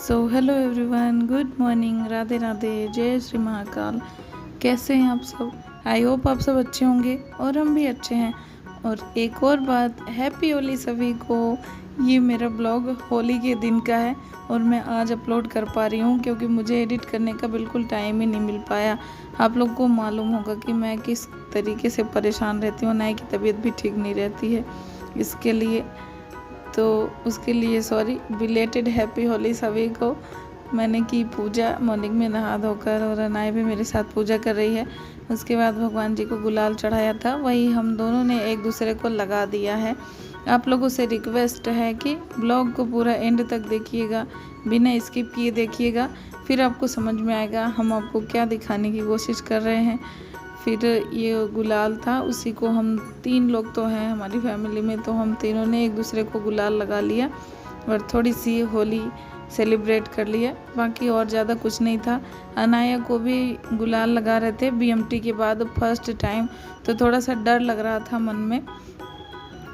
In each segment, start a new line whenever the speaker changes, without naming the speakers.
So hello everyone, good morning, Radhe Radhe, जय श्री महाकाल। कैसे हैं आप सब? आई होप आप सब अच्छे होंगे और हम भी अच्छे हैं। और एक और बात, हैप्पी होली सभी को। ये मेरा ब्लॉग होली के दिन का है और मैं आज अपलोड कर पा रही हूँ क्योंकि मुझे एडिट करने का बिल्कुल टाइम ही नहीं मिल पाया। आप लोग को मालूम होगा कि मैं किस तरीके से परेशान रहती हूँ, नाई की तबीयत भी ठीक नहीं रहती है, इसके लिए तो उसके लिए सॉरी। बिलेटेड हैप्पी होली सभी को। मैंने की पूजा मॉर्निंग में नहा धोकर और अनाया भी मेरे साथ पूजा कर रही है। उसके बाद भगवान जी को गुलाल चढ़ाया था, वही हम दोनों ने एक दूसरे को लगा दिया है। आप लोगों से रिक्वेस्ट है कि ब्लॉग को पूरा एंड तक देखिएगा, बिना स्किप किए देखिएगा, फिर आपको समझ में आएगा हम आपको क्या दिखाने की कोशिश कर रहे हैं। फिर ये गुलाल था, उसी को हम 3 लोग तो हैं हमारी फैमिली में, तो हम तीनों ने एक दूसरे को गुलाल लगा लिया और थोड़ी सी होली सेलिब्रेट कर लिया। बाकी और ज़्यादा कुछ नहीं था। अनाया को भी गुलाल लगा रहे थे बीएमटी के बाद फर्स्ट टाइम, तो थोड़ा सा डर लग रहा था मन में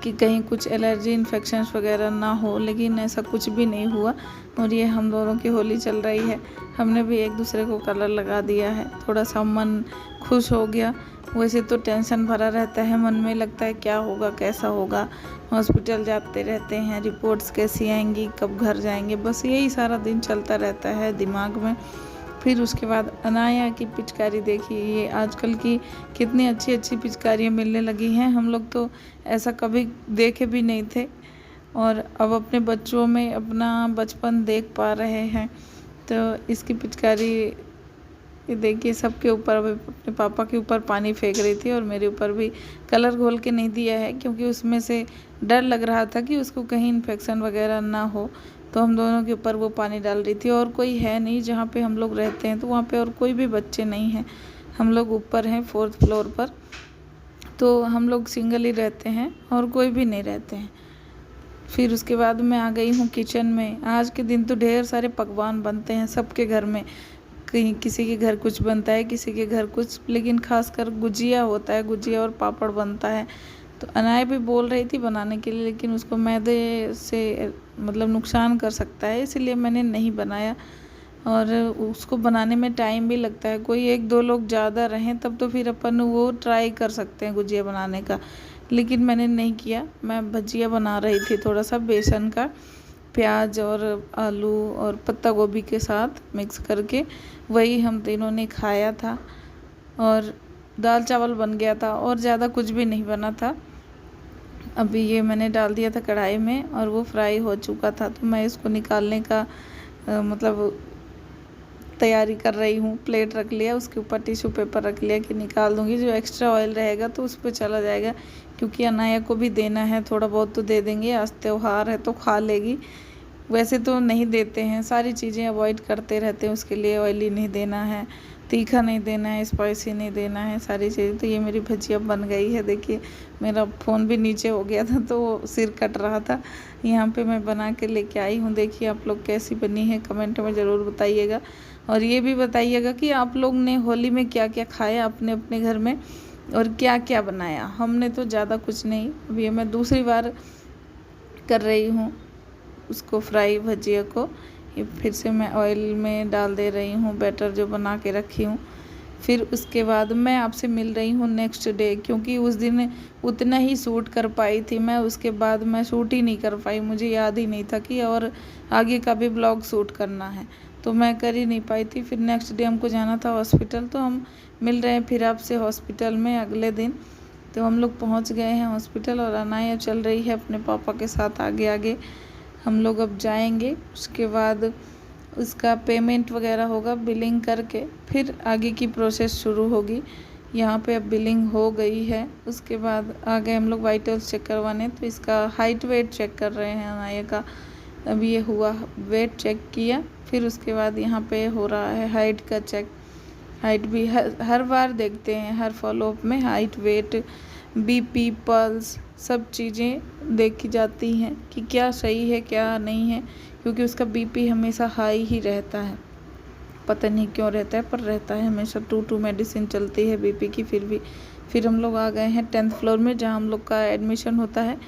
कि कहीं कुछ एलर्जी इन्फेक्शंस वगैरह ना हो, लेकिन ऐसा कुछ भी नहीं हुआ। और ये हम दोनों की होली चल रही है, हमने भी एक दूसरे को कलर लगा दिया है। थोड़ा सा मन खुश हो गया। वैसे तो टेंशन भरा रहता है मन में, लगता है क्या होगा कैसा होगा, हॉस्पिटल जाते रहते हैं, रिपोर्ट्स कैसी आएंगी, कब घर जाएंगे, बस यही सारा दिन चलता रहता है दिमाग में। फिर उसके बाद अनाया की पिचकारी देखिए, ये आजकल की कितनी अच्छी अच्छी पिचकारियाँ मिलने लगी हैं, हम लोग तो ऐसा कभी देखे भी नहीं थे और अब अपने बच्चों में अपना बचपन देख पा रहे हैं। तो इसकी पिचकारी ये देखिए, सबके ऊपर, अपने पापा के ऊपर पानी फेंक रही थी और मेरे ऊपर भी। कलर घोल के नहीं दिया है क्योंकि उसमें से डर लग रहा था कि उसको कहीं इन्फेक्शन वगैरह ना हो, तो हम दोनों के ऊपर वो पानी डाल रही थी। और कोई है नहीं जहाँ पे हम लोग रहते हैं, तो वहाँ पे और कोई भी बच्चे नहीं हैं। हम लोग ऊपर हैं 4th फ्लोर पर, तो हम लोग सिंगल ही रहते हैं और कोई भी नहीं रहते हैं। फिर उसके बाद मैं आ गई हूँ किचन में। आज के दिन तो ढेर सारे पकवान बनते हैं सबके घर में, कहीं किसी के घर कुछ बनता है, किसी के घर कुछ, लेकिन खासकर गुजिया होता है, गुजिया और पापड़ बनता है। तो अनाया भी बोल रही थी बनाने के लिए, लेकिन उसको मैदे से मतलब नुकसान कर सकता है, इसलिए मैंने नहीं बनाया। और उसको बनाने में टाइम भी लगता है, कोई 1-2 लोग ज़्यादा रहें तब तो फिर अपन वो ट्राई कर सकते हैं गुजिया बनाने का, लेकिन मैंने नहीं किया। मैं भजिया बना रही थी, थोड़ा सा बेसन का, प्याज और आलू और पत्ता गोभी के साथ मिक्स करके, वही हम तीनों ने खाया था। और दाल चावल बन गया था और ज़्यादा कुछ भी नहीं बना था। अभी ये मैंने डाल दिया था कढ़ाई में और वो फ्राई हो चुका था, तो मैं इसको निकालने का मतलब तैयारी कर रही हूँ। प्लेट रख लिया, उसके ऊपर टिश्यू पेपर रख लिया कि निकाल दूँगी, जो एक्स्ट्रा ऑयल रहेगा तो उस पर चला जाएगा, क्योंकि अनाया को भी देना है, थोड़ा बहुत तो दे देंगे, आज त्योहार है तो खा लेगी। वैसे तो नहीं देते हैं, सारी चीज़ें अवॉइड करते रहते हैं उसके लिए, ऑयली नहीं देना है, तीखा नहीं देना है, स्पाइसी नहीं देना है, सारी चीज़ें। तो ये मेरी भजिया बन गई है, देखिए मेरा फ़ोन भी नीचे हो गया था तो सिर कट रहा था, यहाँ पे मैं बना के लेके आई हूँ। देखिए आप लोग कैसी बनी है कमेंट में ज़रूर बताइएगा। और ये भी बताइएगा कि आप लोग ने होली में क्या क्या खाया अपने अपने घर में और क्या क्या बनाया। हमने तो ज़्यादा कुछ नहीं, अब ये मैं दूसरी बार कर रही हूँ उसको फ्राई, भजिया को। ये फिर से मैं ऑयल में डाल दे रही हूँ बैटर जो बना के रखी हूँ। फिर उसके बाद मैं आपसे मिल रही हूँ नेक्स्ट डे, क्योंकि उस दिन उतना ही शूट कर पाई थी मैं, उसके बाद मैं शूट ही नहीं कर पाई, मुझे याद ही नहीं था कि और आगे का भी ब्लॉग शूट करना है, तो मैं कर ही नहीं पाई थी। फिर नेक्स्ट डे हमको जाना था हॉस्पिटल, तो हम मिल रहे हैं फिर आपसे हॉस्पिटल में अगले दिन। तो हम लोग पहुँच गए हैं हॉस्पिटल और अनाया चल रही है अपने पापा के साथ आगे आगे। हम लोग अब जाएंगे, उसके बाद उसका पेमेंट वगैरह होगा, बिलिंग करके फिर आगे की प्रोसेस शुरू होगी। यहाँ पे अब बिलिंग हो गई है, उसके बाद आ गए हम लोग वाइटल्स चेक करवाने। तो इसका हाइट वेट चेक कर रहे हैं अनाया का, अब ये हुआ वेट चेक किया, फिर उसके बाद यहाँ पे हो रहा है हाइट का चेक। हाइट भी हर बार देखते हैं, हर फॉलोअप में हाइट, वेट, बीपी, पल्स, सब चीज़ें देखी जाती हैं कि क्या सही है क्या नहीं है, क्योंकि उसका बीपी हमेशा हाई ही रहता है, पता नहीं क्यों रहता है पर रहता है हमेशा। 2 मेडिसिन चलती है बीपी की। फिर हम लोग आ गए हैं 10th फ्लोर में, जहाँ हम लोग का एडमिशन होता है,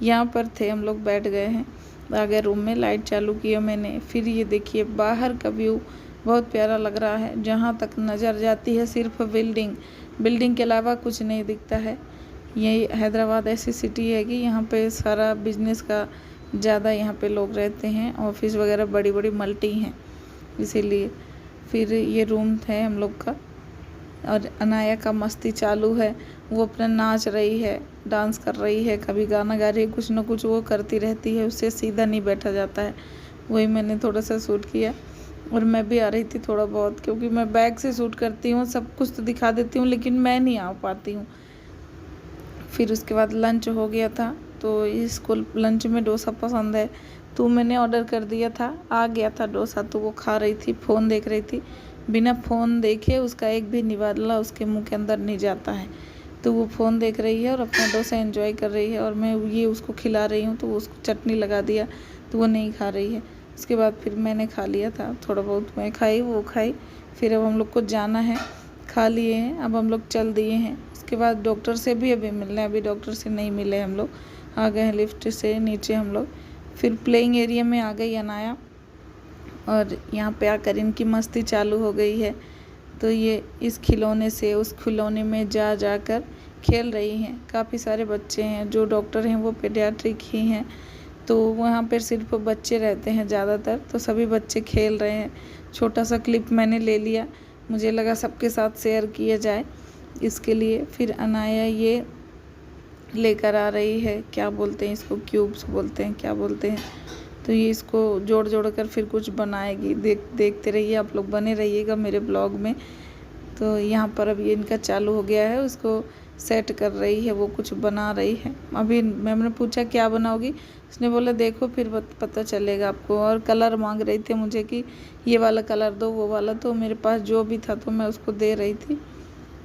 यहाँ पर थे हम लोग, बैठ गए हैं। आगे रूम में लाइट चालू किया मैंने। फिर ये देखिए बाहर का व्यू बहुत प्यारा लग रहा है, जहाँ तक नज़र जाती है सिर्फ बिल्डिंग के अलावा कुछ नहीं दिखता है। ये हैदराबाद ऐसी सिटी है कि यहाँ पे सारा बिजनेस का ज़्यादा यहाँ पे लोग रहते हैं, ऑफिस वगैरह बड़ी बड़ी मल्टी हैं इसीलिए। फिर ये रूम है हम लोग का और अनाया का मस्ती चालू है, वो अपना नाच रही है, डांस कर रही है, कभी गाना गा रही है, कुछ ना कुछ वो करती रहती है, उससे सीधा नहीं बैठा जाता है। वही मैंने थोड़ा सा शूट किया और मैं भी आ रही थी थोड़ा बहुत, क्योंकि मैं बैक से शूट करती हूँ, सब कुछ तो दिखा देती हूँ लेकिन मैं नहीं आ पाती हूँ। फिर उसके बाद लंच हो गया था, तो इसको लंच में डोसा पसंद है तो मैंने ऑर्डर कर दिया था, आ गया था डोसा। तो वो खा रही थी, फ़ोन देख रही थी, बिना फ़ोन देखे उसका एक भी निवाला उसके मुंह के अंदर नहीं जाता है। तो वो फ़ोन देख रही है और अपना डोसा एंजॉय कर रही है और मैं ये उसको खिला रही हूँ, तो वो उसको चटनी लगा दिया तो वो नहीं खा रही है। उसके बाद फिर मैंने खा लिया था, थोड़ा बहुत मैं खाई, वो खाई। फिर अब हम लोग को जाना है, खा लिए हैं, अब हम लोग चल दिए हैं। उसके बाद डॉक्टर से भी अभी मिलना है, अभी डॉक्टर से नहीं मिले हम लोग, आ गए हैं लिफ्ट से नीचे हम लोग। फिर प्लेइंग एरिया में आ गई अनाया और यहाँ पे आकर इनकी मस्ती चालू हो गई है। तो ये इस खिलौने से उस खिलौने में जा कर खेल रही हैं। काफ़ी सारे बच्चे हैं, जो डॉक्टर हैं वो पेडियाट्रिक ही हैं, तो वहाँ पर सिर्फ बच्चे रहते हैं ज़्यादातर, तो सभी बच्चे खेल रहे हैं। छोटा सा क्लिप मैंने ले लिया, मुझे लगा सबके साथ शेयर किया जाए इसके लिए। फिर अनाया ये लेकर आ रही है, क्या बोलते हैं इसको, क्यूब्स बोलते हैं, क्या बोलते हैं, तो ये इसको जोड़ कर फिर कुछ बनाएगी। देखते रहिए आप लोग, बने रहिएगा मेरे ब्लॉग में। तो यहाँ पर अब ये इनका चालू हो गया है, उसको सेट कर रही है, वो कुछ बना रही है। अभी मैंने पूछा क्या बनाओगी, उसने बोला देखो फिर पता चलेगा आपको। और कलर मांग रही थी मुझे कि ये वाला कलर दो, वो वाला, तो मेरे पास जो भी था तो मैं उसको दे रही थी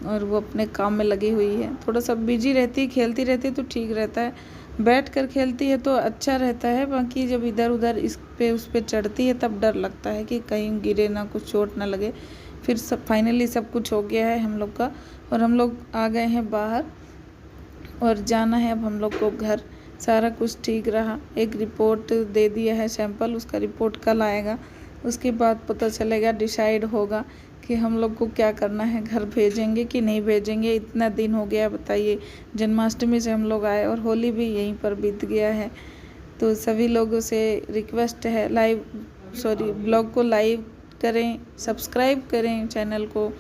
और वो अपने काम में लगी हुई है। थोड़ा सा बिजी रहती है, खेलती रहती है तो ठीक रहता है, बैठ कर खेलती है तो अच्छा रहता है। बाकी जब इधर उधर उस पर चढ़ती है तब डर लगता है कि कहीं गिरे ना, कुछ चोट ना लगे। फिर सब फाइनली सब कुछ हो गया है हम लोग का और हम लोग आ गए हैं बाहर और जाना है अब हम लोग को घर। सारा कुछ ठीक रहा, एक रिपोर्ट दे दिया है सैंपल, उसका रिपोर्ट कल आएगा, उसके बाद पता चलेगा, डिसाइड होगा कि हम लोग को क्या करना है, घर भेजेंगे कि नहीं भेजेंगे। इतना दिन हो गया बताइए, जन्माष्टमी से हम लोग आए और होली भी यहीं पर बीत गया है। तो सभी लोगों से रिक्वेस्ट है, ब्लॉग को लाइक करें, सब्सक्राइब करें चैनल को,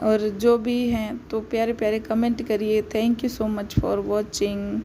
और जो भी हैं तो प्यारे प्यारे कमेंट करिए। Thank you so much for watching.